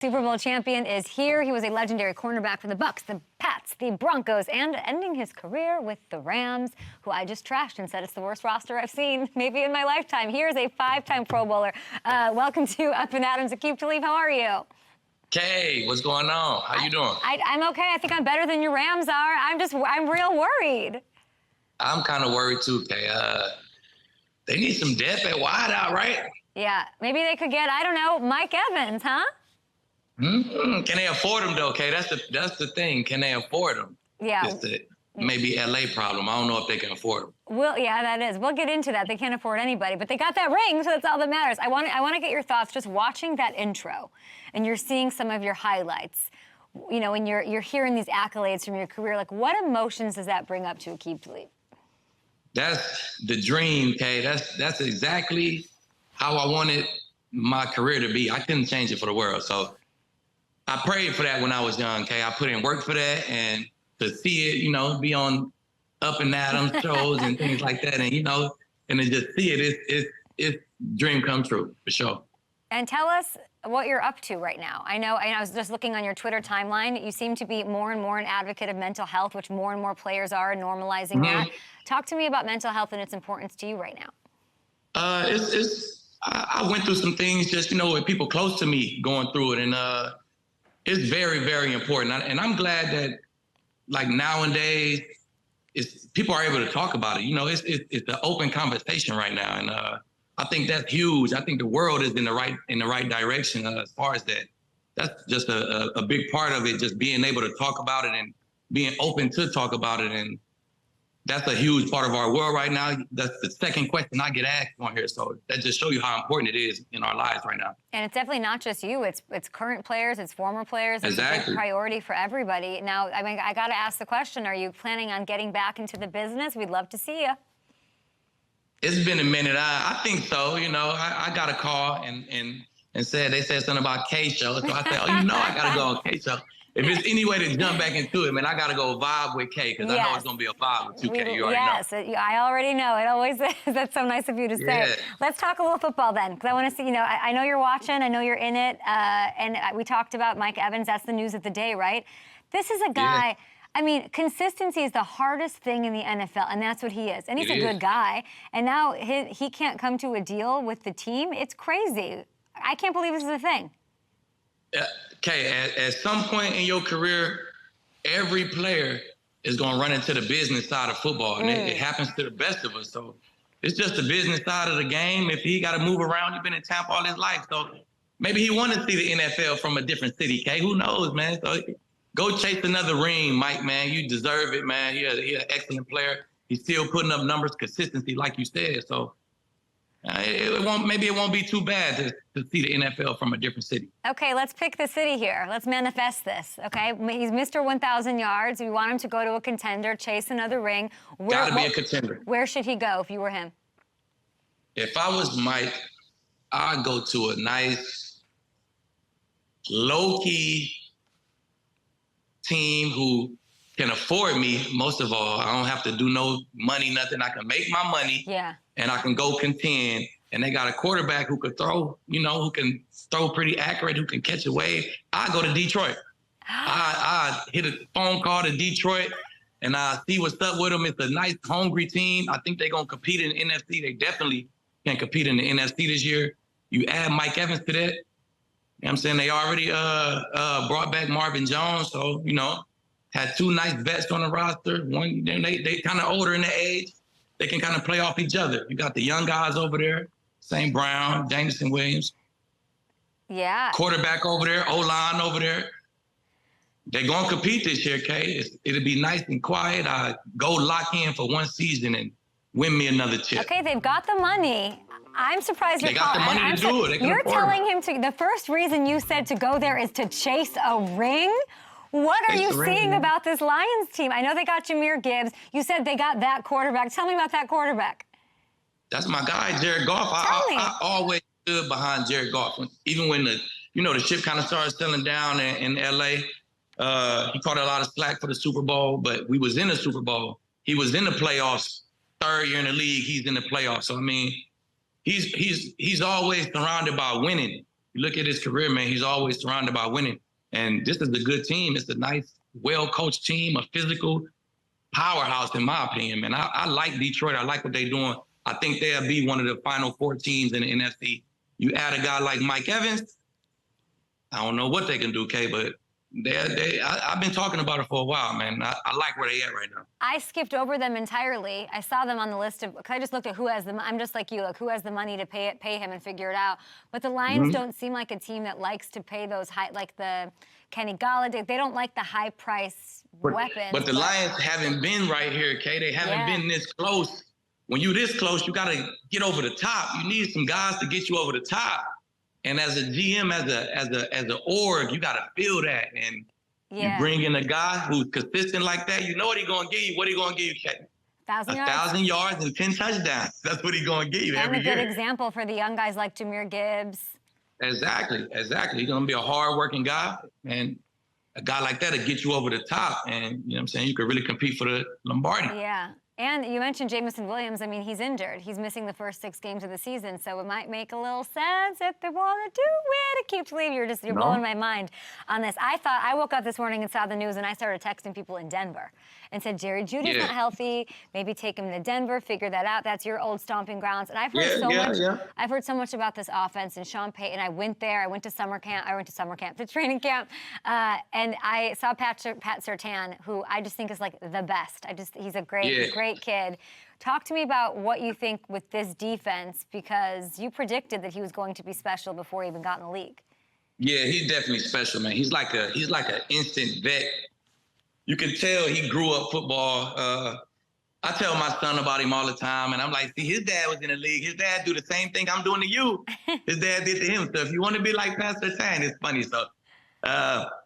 Super Bowl champion is here. He was a legendary cornerback for the Bucs, the Pats, the Broncos, and ending his career with the Rams, who I just trashed and said it's the worst roster I've seen maybe in my lifetime. Here's a 5-time Pro Bowler. Welcome to Up and Adams. Aqib, Talib, how are you? Kay, what's going on? How you doing? I'm okay. I think I'm better than your Rams are. I'm real worried. I'm kind of worried too, Kay. They need some depth at wide out, right? Yeah, maybe they could get, I don't know, Mike Evans, huh? Mm-hmm. Can they afford them though, Kay? That's the thing. Can they afford them? Yeah. It's the maybe LA problem. I don't know if they can afford them. Well, yeah, that is. We'll get into that. They can't afford anybody, but they got that ring, so that's all that matters. I want to get your thoughts just watching that intro, and you're seeing some of your highlights. You know, and you're hearing these accolades from your career. Like, what emotions does that bring up to Aqib Talib? That's the dream, Kay. That's exactly how I wanted my career to be. I couldn't change it for the world. So I prayed for that when I was young, Kay. I put in work for that, and to see it, you know, be on Up and Adams shows and things like that, and, you know, and to just see it, it's dream come true, for sure. And tell us what you're up to right now. I know, I was just looking on your Twitter timeline. You seem to be more and more an advocate of mental health, which more and more players are, and normalizing that. Talk to me about mental health and its importance to you right now. I went through some things just, you know, with people close to me going through it, and it's very, very important. And I'm glad that, like, nowadays, people are able to talk about it. You know, it's an open conversation right now, and I think that's huge. I think the world is in the right direction as far as that. That's just a big part of it, just being able to talk about it and being open to talk about it. And that's a huge part of our world right now. That's the second question I get asked on here. So that just shows you how important it is in our lives right now. And it's definitely not just you. It's current players. It's former players. It's exactly. a big priority for everybody. Now, I mean, I got to ask the question, are you planning on getting back into the business? We'd love to see you. It's been a minute. I think so. You know, I got a call and said, they said something about K-Show. So I said, oh, you know, I got to go on K-Show. If it's any way to jump back into it, man, I got to go vibe with K, because I know it's going to be a vibe with 2K. You already know. I already know. It always is. That's so nice of you to say. Yeah. Let's talk a little football then, because I want to see, you know, I know you're watching. I know you're in it. And we talked about Mike Evans. That's the news of the day, right? This is a guy... Yeah. I mean, consistency is the hardest thing in the NFL, and that's what he is. And he's a good guy. And now he can't come to a deal with the team. It's crazy. I can't believe this is a thing. Okay, at some point in your career, every player is going to run into the business side of football, and it happens to the best of us. So it's just the business side of the game. If he got to move around, he's been in Tampa all his life. So maybe he wanted to see the NFL from a different city, Kay. Who knows, man? So go chase another ring, Mike, man. You deserve it, man. He's an excellent player. He's still putting up numbers, consistency, like you said. So maybe it won't be too bad to see the NFL from a different city. Okay, let's pick the city here. Let's manifest this, okay? He's Mr. 1,000 yards. We want him to go to a contender, chase another ring. Got to be a contender. Where should he go if you were him? If I was Mike, I'd go to a nice, low-key team who can afford me. Most of all, I don't have to do no money, nothing. I can make my money, and I can go contend. And they got a quarterback who could throw, you know, who can throw pretty accurate, who can catch a wave. I go to Detroit. I hit a phone call to Detroit, and I see what's up with them. It's a nice, hungry team. I think they're going to compete in the NFC. They definitely can compete in the NFC this year. You add Mike Evans to that. You know what I'm saying? They already brought back Marvin Jones, so, you know, had two nice vets on the roster. One, they kind of older in the age. They can kind of play off each other. You got the young guys over there, St. Brown, Jameson Williams. Yeah. Quarterback over there, O-line over there. They're going to compete this year, Kay. It'll be nice and quiet. I go lock in for one season and win me another chip. Okay, they've got the money. I'm surprised they got the money to do it. You're telling him to. The first reason you said to go there is to chase a ring. What are you seeing about this Lions team? I know they got Jahmyr Gibbs. You said they got that quarterback. Tell me about that quarterback. That's my guy, Jared Goff. I always stood behind Jared Goff. Even when the ship kind of started settling down in LA, he caught a lot of slack for the Super Bowl, but we was in the Super Bowl. He was in the playoffs. Third year in the league, he's in the playoffs. So I mean, he's always surrounded by winning. You look at his career, man, he's always surrounded by winning. And this is a good team. It's a nice, well-coached team, a physical powerhouse, in my opinion, man. I like Detroit. I like what they're doing. I think they'll be one of the final 4 teams in the NFC. You add a guy like Mike Evans, I don't know what they can do, Kay, but I've been talking about it for a while, man. I like where they at right now. I skipped over them entirely. I saw them on the list of, because I just looked at who has the, I'm just like you, like who has the money to pay him and figure it out. But the Lions don't seem like a team that likes to pay those high, like the Kenny Golladay. They don't like the high price weapons. But the Lions haven't been right here, Kay. They haven't been this close. When you're this close, you got to get over the top. You need some guys to get you over the top. And as a GM, as an org, you got to feel that. And you bring in a guy who's consistent like that, you know what he's going to give you. What he going to give you, Kay? 1,000 yards and 10 touchdowns. That's what he's going to give you every year. And a good example for the young guys like Jahmyr Gibbs. Exactly. He's going to be a hard-working guy. And a guy like that will get you over the top. And, you know what I'm saying, you could really compete for the Lombardi. Yeah. And you mentioned Jameson Williams. I mean, he's injured. He's missing the first 6 games of the season, so it might make a little sense if they want to do it. Aqib Talib, you're blowing my mind on this. I woke up this morning and saw the news, and I started texting people in Denver and said, Jerry Jeudy's not healthy. Maybe take him to Denver, figure that out. That's your old stomping grounds. And I've heard I've heard so much about this offense and Sean Payton. I went there. I went to training camp, and I saw Pat Surtain, who I just think is like the best. He's a great kid. Talk to me about what you think with this defense, because you predicted that he was going to be special before he even got in the league. Yeah, he's definitely special, man. He's like an instant vet. You can tell he grew up football. I tell my son about him all the time, and I'm like, see, his dad was in the league. His dad do the same thing I'm doing to you. His dad did to him. So if you want to be like Pastor Surtain, it's funny. So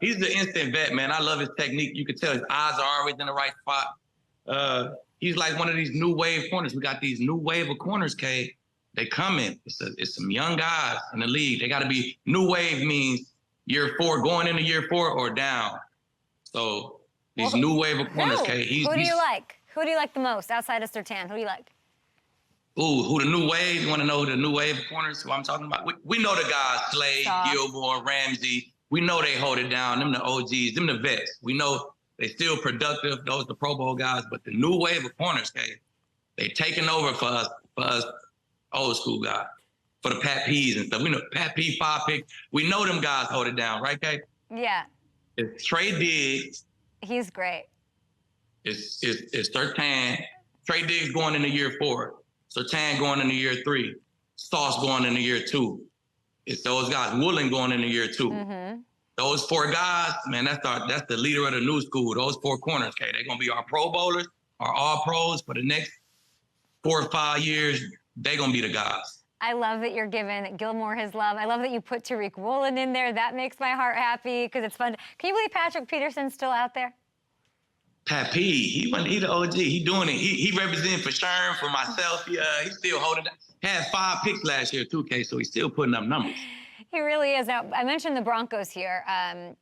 he's the instant vet, man. I love his technique. You can tell his eyes are always in the right spot. He's like one of these new wave corners. We got these new wave of corners, Kay. They come in. It's some young guys in the league. They got to be new wave means year 4, going into year 4 or down. So these new wave of corners, Kay. Who do you like? Who do you like the most outside of Surtain? Who do you like? Ooh, who the new wave? You want to know who the new wave of corners? Who I'm talking about? We know the guys, Slade, Gilmore, Ramsey. We know they hold it down. Them the OGs. Them the vets. We know they still productive. Those the Pro Bowl guys. But the new wave of corners, Kay, they taking over for us old school guys. For the Pat P's and stuff. We know Pat P 5 pick. We know them guys hold it down, right, Kay? Yeah. It's Trey Diggs. He's great. It's Surtain. Trey Diggs going into year 4. Surtain going into year 3. Sauce going into year 2. It's those guys. Woolen going into year 2. Mm-hmm. Those 4 guys, man, that's the leader of the new school. Those 4 corners, okay? They're going to be our Pro Bowlers, our All-Pros for the next 4 or 5 years. They're going to be the guys. I love that you're giving Gilmore his love. I love that you put Tariq Woolen in there. That makes my heart happy because it's fun. Can you believe Patrick Peterson's still out there? Pat P, he the OG. He doing it. He representing for Sherm, for myself. He's still holding it. Had 5 picks last year, too, Kay, so he's still putting up numbers. He really is. Now, I mentioned the Broncos here, and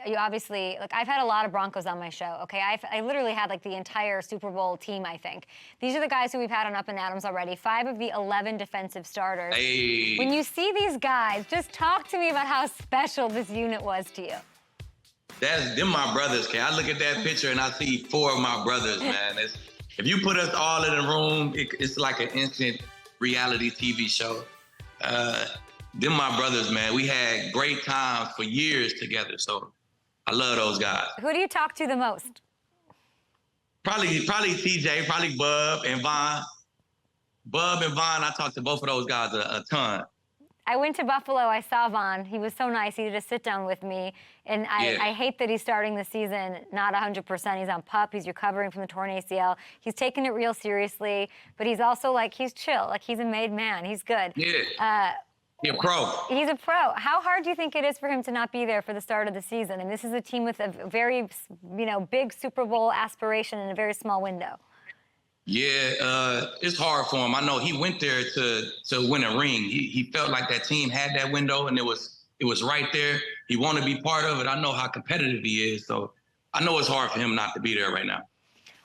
you obviously, like, I've had a lot of Broncos on my show, okay? I literally had, like, the entire Super Bowl team, I think. These are the guys who we've had on Up and Adams already, 5 of the 11 defensive starters. Hey. When you see these guys, just talk to me about how special this unit was to you. Them my brothers, Kay. I look at that picture and I see 4 of my brothers, man. If you put us all in a room, it's like an instant reality TV show. Them my brothers, man. We had great times for years together, so I love those guys. Who do you talk to the most? Probably TJ, probably Bub and Vaughn. Bub and Vaughn, I talked to both of those guys a ton. I went to Buffalo. I saw Vaughn. He was so nice. He did a sit-down with me. And I hate that he's starting the season not 100%. He's on PUP. He's recovering from the torn ACL. He's taking it real seriously. But he's also, like, he's chill. Like, he's a made man. He's good. Yeah. He's a pro. He's a pro. How hard do you think it is for him to not be there for the start of the season? And this is a team with a very, big Super Bowl aspiration in a very small window. Yeah, it's hard for him. I know he went there to win a ring. He felt like that team had that window, and it was right there. He wanted to be part of it. I know how competitive he is, so I know it's hard for him not to be there right now.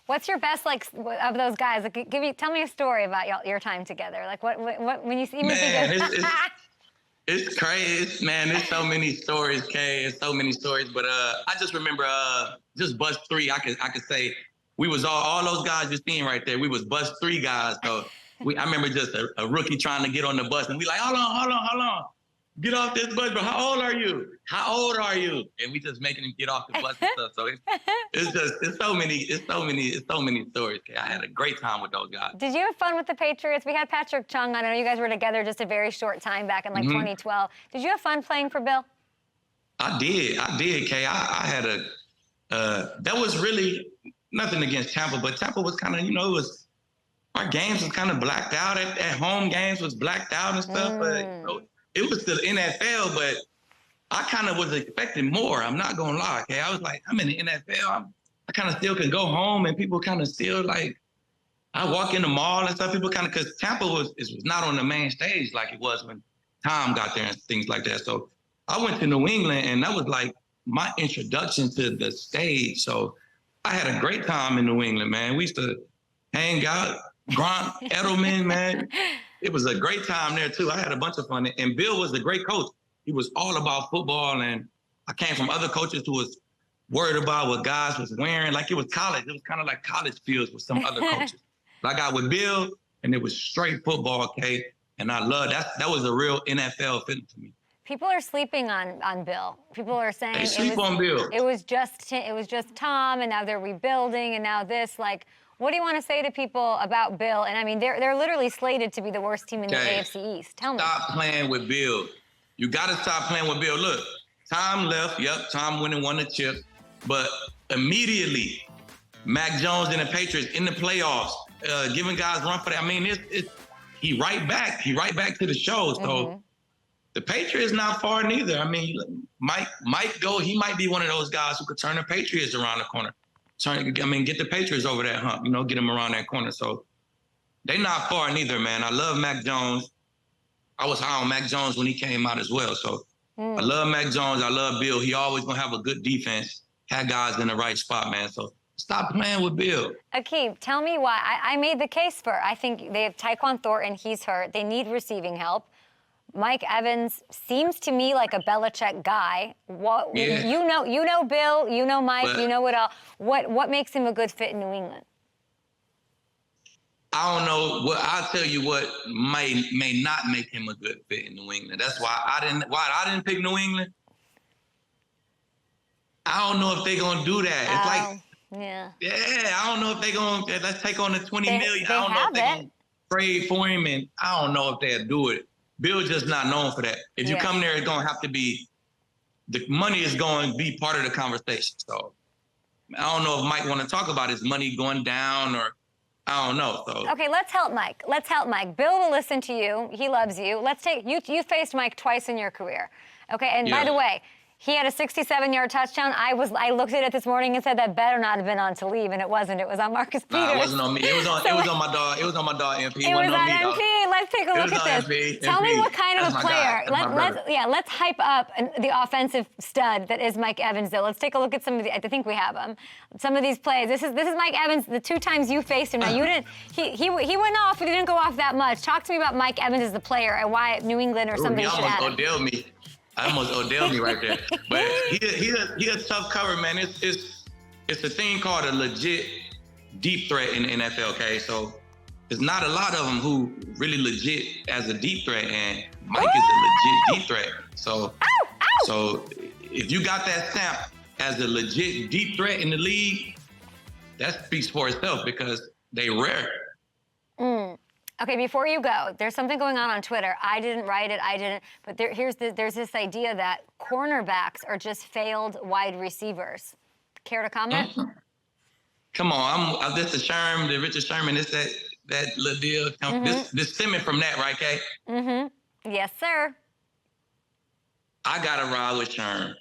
What's your best, like, of those guys? Like, tell me a story about your time together. Like, what when you see me? It's crazy, man. There's so many stories, Kay. There's so many stories. But I just remember just bus 3. I could say we was all those guys you're seeing right there. We was bus 3 guys. So I remember just a rookie trying to get on the bus, and we like, hold on. Get off this bus, bro. How old are you? And we just making him get off the bus and stuff. So it's so many stories. Kay. I had a great time with those guys. Did you have fun with the Patriots? We had Patrick Chung on. I know you guys were together just a very short time back in like 2012. Did you have fun playing for Bill? I did, Kay. I had that was really nothing against Tampa, but Tampa was kind of, our games was kind of blacked out. At home games was blacked out and stuff, but it was the NFL, but I kind of was expecting more. I'm not going to lie, okay? I was like, I'm in the NFL. I kind of still can go home, and people kind of still like, I walk in the mall and stuff, people kind of, because Tampa was not on the main stage like it was when Tom got there and things like that. So I went to New England, and that was like my introduction to the stage. So I had a great time in New England, man. We used to hang out, Gronk, Edelman, man. It was a great time there, too. I had a bunch of fun. And Bill was a great coach. He was all about football. And I came from other coaches who was worried about what guys was wearing. Like it was college. It was kind of like college fields with some other coaches. I got with Bill, and it was straight football, okay? And I love that. That was a real NFL feeling to me. People are sleeping on Bill. People are saying they sleep on Bill. It was just Tom, and now they're rebuilding, and now this. Like, what do you want to say to people about Bill? And I mean, they're literally slated to be the worst team in the AFC East. Tell me. Stop playing with Bill. You got to stop playing with Bill. Look, Tom left. Yep, Tom went and won the chip. But immediately, Mac Jones and the Patriots in the playoffs, giving guys run for that. I mean, he right back. He right back to the show. So the Patriots not far neither. I mean, Mike go. He might be one of those guys who could turn the Patriots around the corner. Get the Patriots over that hump, get them around that corner. So they not far neither, man. I love Mac Jones. I was high on Mac Jones when he came out as well. So I love Mac Jones. I love Bill. He always going to have a good defense, had guys in the right spot, man. So stop playing with Bill. Aqib, tell me why. I made the case for, I think they have Tyquan Thornton. He's hurt. They need receiving help. Mike Evans seems to me like a Belichick guy. You know Bill, you know Mike, you know it all. What makes him a good fit in New England? I don't know. I'll tell you what may not make him a good fit in New England. That's why I didn't pick New England. I don't know if they're gonna do that. It's I don't know if they're gonna let's take on the $20 million. I don't know if they're gonna trade for him, and I don't know if they'll do it. Bill's just not known for that. If you come there, it's going to have to be, the money is going to be part of the conversation. So I don't know if Mike want to talk about his money going down, or I don't know. So. Okay, let's help Mike. Bill will listen to you. He loves you. Let's take, you faced Mike twice in your career. Okay, and by the way, he had a 67-yard touchdown. I looked at it this morning and said that better not have been on Talib, and it wasn't. It was on Marcus Peters. It wasn't on me. It was on my dog. It was on my dog MP. It was on MP. Let's take a look at this. Tell me what kind of a player. Let's hype up the offensive stud that is Mike Evans. Though let's take a look at some of the. I think we have them. Some of these plays. This is Mike Evans. The 2 times you faced him. Now you didn't. He went off, but he didn't go off that much. Talk to me about Mike Evans as the player and why New England or somebody should have him. I almost Odell me right there. But he a tough cover, man. It's a thing called a legit deep threat in the NFL, okay? So there's not a lot of them who really legit as a deep threat, and Mike is a legit deep threat. So if you got that stamp as a legit deep threat in the league, that speaks for itself because they rare. Okay, before you go, there's something going on Twitter. I didn't write it, but there's this idea that cornerbacks are just failed wide receivers. Care to comment? Come on, I'm this the Richard Sherman, it's that little deal. This stemming from that, right, Kay? Yes, sir. I gotta ride with Sherman.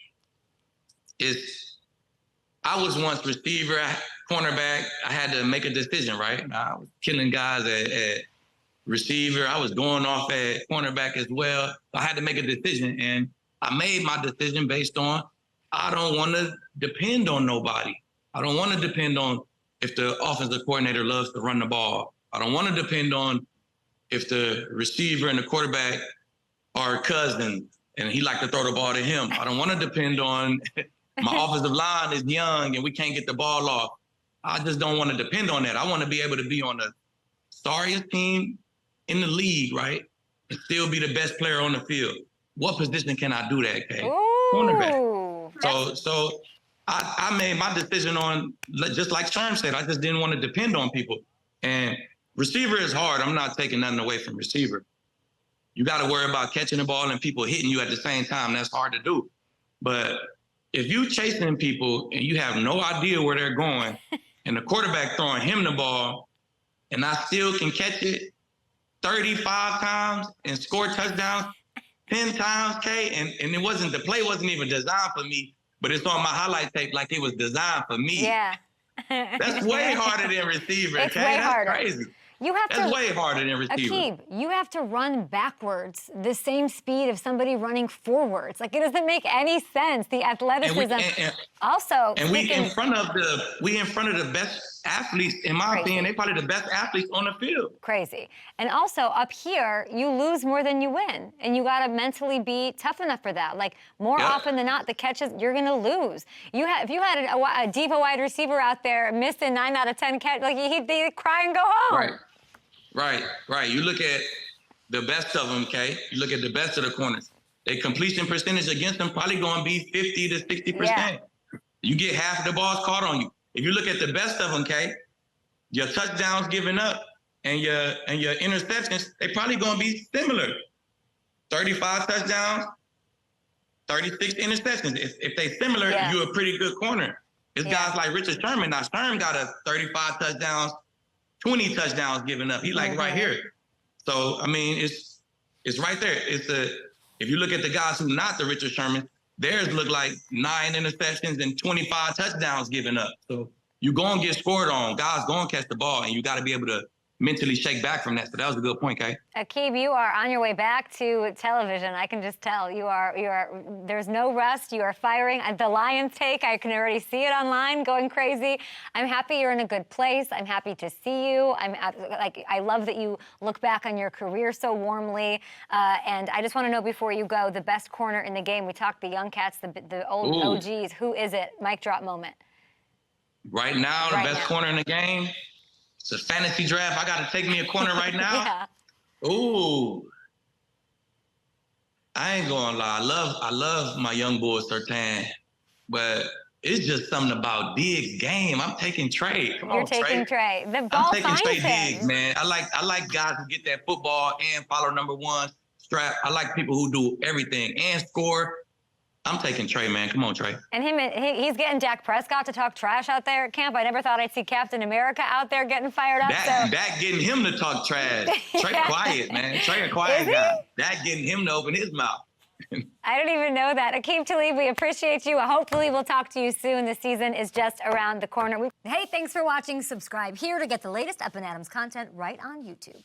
I was once receiver, cornerback. I had to make a decision, right? I was killing guys at receiver. I was going off at cornerback as well. I had to make a decision, and I made my decision based on I don't want to depend on nobody. I don't want to depend on if the offensive coordinator loves to run the ball. I don't want to depend on if the receiver and the quarterback our cousin, and he like to throw the ball to him. I don't want to depend on my offensive line is young and we can't get the ball off. I just don't want to depend on that. I want to be able to be on the sorriest team in the league, right? And still be the best player on the field. What position can I do that, Kay? Cornerback. So I made my decision on, just like Sherm said, I just didn't want to depend on people. And receiver is hard. I'm not taking nothing away from receiver. You got to worry about catching the ball and people hitting you at the same time. That's hard to do. But if you chasing people and you have no idea where they're going and the quarterback throwing him the ball and I still can catch it 35 times and score touchdowns 10 times, Kay, and it wasn't, the play wasn't even designed for me, but it's on my highlight tape like it was designed for me. Yeah. That's way harder than receiver, It's Kay. way That's harder. crazy. That's way harder than receiver. Aqib, you have to run backwards the same speed of somebody running forwards. Like, it doesn't make any sense. The athleticism. We in front of the best athletes, in my opinion. They're probably the best athletes on the field. Crazy. And also, up here, you lose more than you win. And you got to mentally be tough enough for that. Like, more often than not, the catches, you're going to lose. If you had a diva wide receiver out there missing 9 out of 10 catches, like, he'd cry and go home. Right. You look at the best of them, Kay. You look at the best of the corners. Their completion percentage against them probably going to be 50 to 60%. Yeah. You get half of the balls caught on you. If you look at the best of them, Kay, your touchdowns given up and your interceptions, they probably going to be similar. 35 touchdowns, 36 interceptions. If they similar, you're a pretty good corner. It's guys like Richard Sherman. Now, Sherman got a 35 touchdowns, 20 touchdowns given up. He like right here. So, I mean, it's right there. If you look at the guys who not the Richard Sherman, theirs look like 9 interceptions and 25 touchdowns given up. So you're going to get scored on. Guys going to catch the ball, and you got to be able to mentally shake back from that. So that was a good point, Kay. Aqib, you are on your way back to television. I can just tell you are. There's no rest. You are firing. The Lions take, I can already see it online, going crazy. I'm happy you're in a good place. I'm happy to see you. I love that you look back on your career so warmly. And I just want to know before you go, the best corner in the game. We talked the young cats, the old OGs. Who is it? Mic drop moment. Right now, the best corner in the game. It's a fantasy draft. I got to take me a corner right now. Ooh. I ain't gonna lie. I love my young boy Sertan, but it's just something about Diggs' game. I'm taking Trey. Come on, Trey. You're taking Trey. The ball finds him. I'm taking Trey Diggs, man. I like guys who get that football and follow number one strap. I like people who do everything and score. I'm taking Trey, man. Come on, Trey. And he's getting Dak Prescott to talk trash out there at camp. I never thought I'd see Captain America out there getting fired up. Dak getting him to talk trash. Trey quiet, man. Trey a quiet guy. Dak getting him to open his mouth. I didn't even know that. Aqib Talib, we appreciate you. Hopefully we'll talk to you soon. The season is just around the corner. Hey, thanks for watching. Subscribe here to get the latest Up and Adams content right on YouTube.